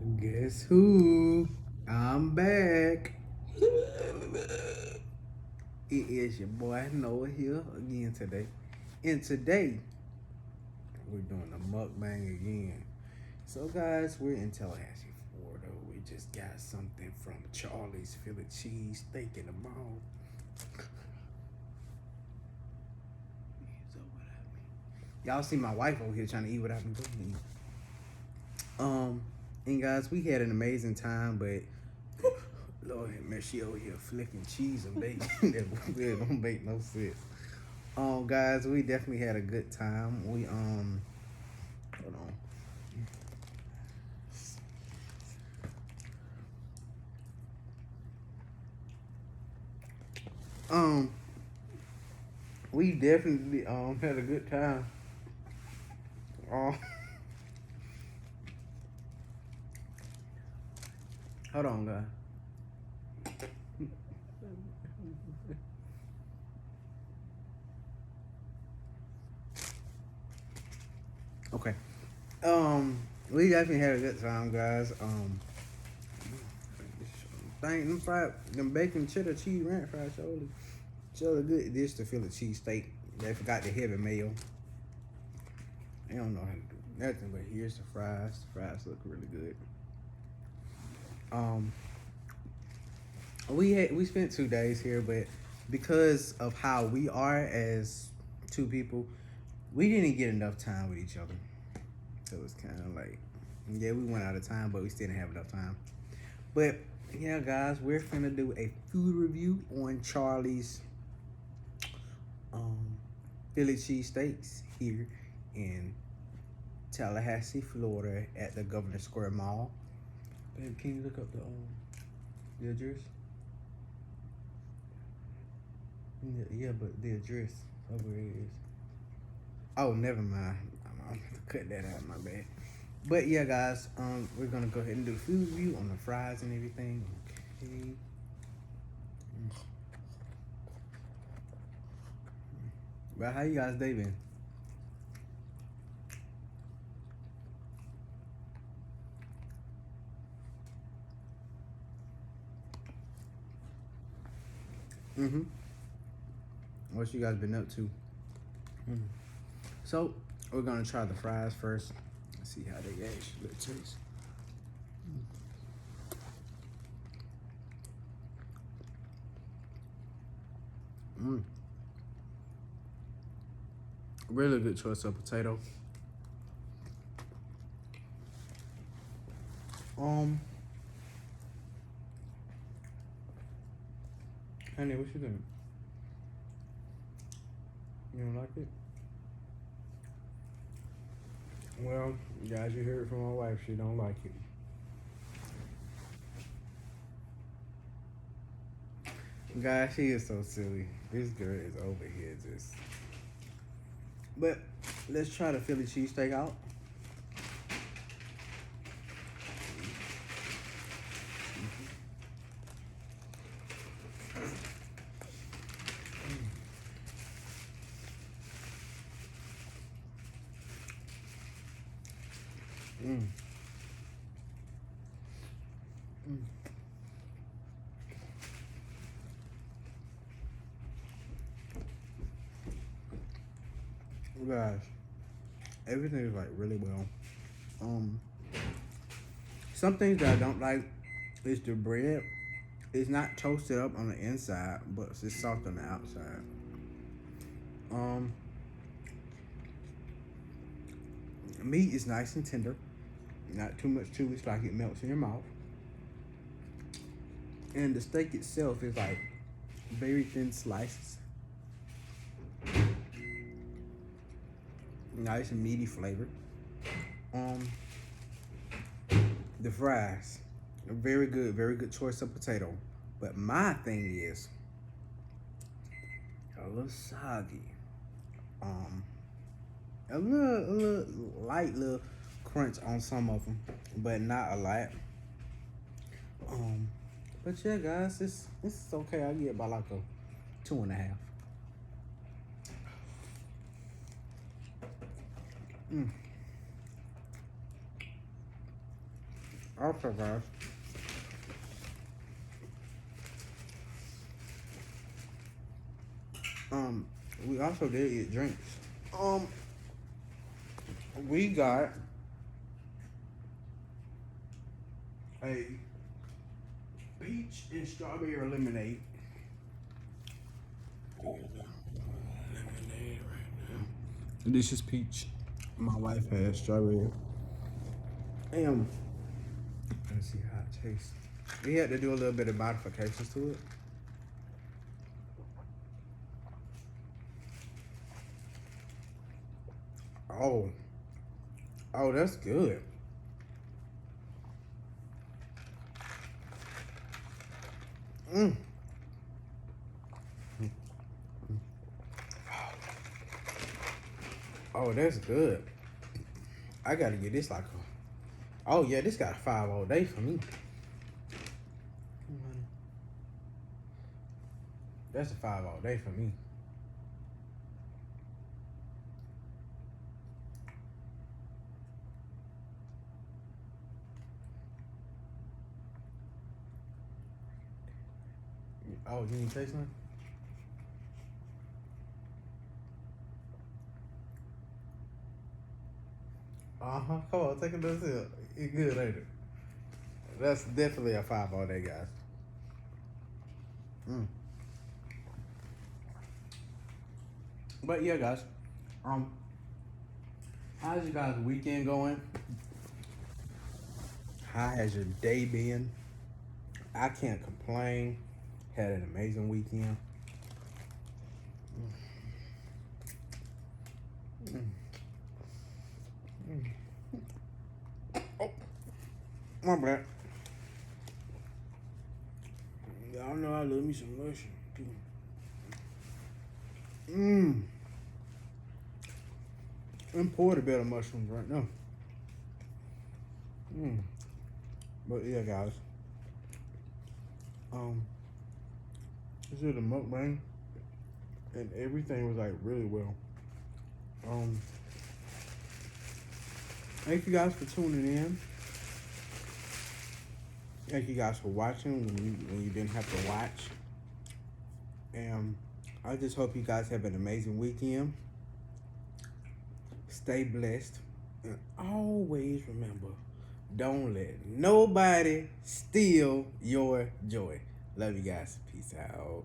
Guess who? I'm back. It is your boy Noah here again today. And today, we're doing a mukbang again. So, guys, we're in Tallahassee, Florida. We just got something from Charleys Philly Cheesesteak in the mall. Y'all see my wife over here trying to eat without me doing it. And guys, we had an amazing time, but Lord have mercy, over here flicking cheese and bacon. That don't make no sense. Guys, we definitely had a good time. We hold on. We definitely had a good time. Um, hold on, guys. Okay. We definitely had a good time, guys. Them bacon cheddar cheese ranch fries, surely good dish to fill a cheesesteak. They forgot the heavy mayo. They don't know how to do nothing, but here's the fries. The fries look really good. We spent 2 days here, but because of how we are as two people, we didn't get enough time with each other. So it was kind of like, yeah, we went out of time, but we still didn't have enough time. But yeah, guys, we're finna do a food review on Charleys Philly cheesesteaks here in Tallahassee, Florida, at the Governor Square Mall. Babe, can you look up the address? Yeah, but the address of where it is. Oh, never mind. I'm gonna cut that out, my bad. But yeah, guys, we're gonna go ahead and do the food review on the fries and everything. Okay. Well, how you guys day been? What you guys been up to? So we're gonna try the fries first. Let's see how they actually taste. Really good choice of potato. Honey, what you think? You don't like it? Well, guys, you heard from my wife. She don't like it. Guys, she is so silly. This girl is over here just. But let's try the Philly cheesesteak out. Guys, everything is like really well. Some things that I don't like is the bread. It's not toasted up on the inside, but it's soft on the outside. Um, Meat is nice and tender, not too much chewy, it's like it melts in your mouth. And the steak itself is like very thin slices, nice and meaty flavor. The fries, very good choice of potato. But my thing is a little soggy. A little light little crunch on some of them, but not a lot. But yeah, guys, this is okay. I get about like a 2.5. Also, guys, we also did eat drinks. Um, we got a peach and strawberry lemonade. Lemonade right now. This is peach. My wife has strawberry. And let's see how it tastes. We had to do a little bit of modifications to it. Oh, oh, that's good. Mm. Oh, that's good. I gotta get this like a. Oh yeah, this got a 5 all day for me. That's a 5 all day for me. Oh, you need to taste something? Uh-huh. Come on, take another sip. It's good, ain't it? That's definitely a 5 all day, guys. Mm. But yeah, guys. How's your guys' weekend going? How has your day been? I can't complain. Had an amazing weekend. Mm. Mm. Oh, my bad. Y'all know I love me some mushroom too. Mmm. Imported better mushrooms right now. Mmm. But yeah, guys. This is a mukbang, and everything was like really well. Thank you guys for tuning in. Thank you guys for watching when you didn't have to watch. And I just hope you guys have an amazing weekend. Stay blessed. And always remember, don't let nobody steal your joy. Love you guys. Peace out.